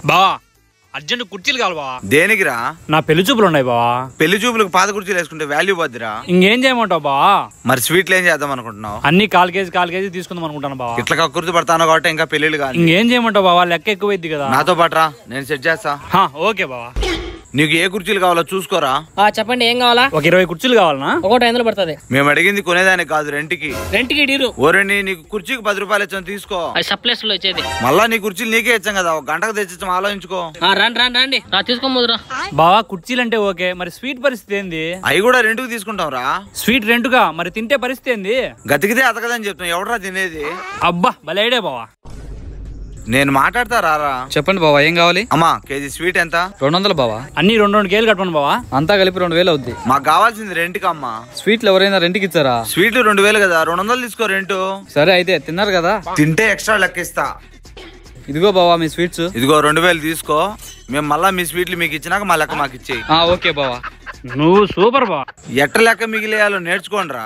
బావా అర్జెంట్ కుర్చీలు కావాలి బావా. దేనికిరా? నా పెళ్లి చూపులు ఉన్నాయి బావా. పెళ్లి చూపులకు పాత కుర్చీలు వేసుకుంటే వాల్యూ పోద్దిరా. ఇంకేం చేయమంటావు బావా? మరి స్వీట్లు ఏం చేద్దాం అనుకుంటున్నావు? అన్ని కాల్ కేజీ తీసుకుందాం అనుకుంటాను బావా. ఇట్లా కక్కుర్తి పడతాను కాబట్టి ఇంకా పెళ్లిళ్ళు కాదు. ఇంకేం చేయమంటావు బావా? లెక్క ఎక్కువైద్ది కదా. నాతో పాటురా, నేను సెట్ చేస్తా. ఓకే బావా. నీకు ఏ కుర్చీలు కావాలో చూసుకోరా. చెప్పండి ఏం కావాలా? ఒక 20 కుర్చీలు కావాలనా? ఒకటి 500 పడుతుంది. మేము అడిగింది కొనేదానికి కాదు, రెంట్కి. రెంట్కి డీరు. ఓరండి, నీకు కుర్చీకి 10 రూపాయలు ఇచ్చాను, తీసుకో. అది సప్లైస్ లో వచ్చేది. మళ్ళా నీ కుర్చీలు నీకే ఇచ్చాం కదా, ఒక గంటకు తెచ్చిచ్చాం, ఆలోచించుకో. రండి తీసుకోముదురా. బావా కుర్చీలు అంటే ఓకే, మరి స్వీట్ పరిస్థితి ఏంది? అవి కూడా రెంట్కి తీసుకుంటాం రా. స్వీట్ రెంటుగా, మరి తింటే పరిస్థితి ఏంది? గతికితే అతకదని చెప్తాం, ఎవడరా తినేది? అబ్బా భలే ఐడియా బావా. నేను మాట్లాడతా రారా. చెప్పండి బావా, ఏం కావాలి? అమ్మా కేజీ స్వీట్ ఎంత? 200 బావా. అన్ని 2 కేజీలు కట్టమను బావా. అంతా కలిపి 2000 అవుద్ది. మాకు కావాల్సింది రెంట్కి అమ్మా. స్వీట్లు ఎవరైనా రెంట్కి ఇచ్చారా? స్వీట్లు 2000 కదా, 200 తీసుకో రెంటు. సరే అయితే, తిన్నారు కదా, తింటే ఎక్స్ట్రా లెక్కిస్తా. ఇదిగో బావా మీ స్వీట్స్. ఇదిగో 2000 తీసుకో. మేము మళ్ళా మీ స్వీట్లు మీకు ఇచ్చినాక మా లెక్క మాకు ఇచ్చేయి. ఓకే బావా. నువ్వు సూపర్ బావా. ఎట్ట లెక్క మిగిలేయాలో నేర్చుకోండి రా.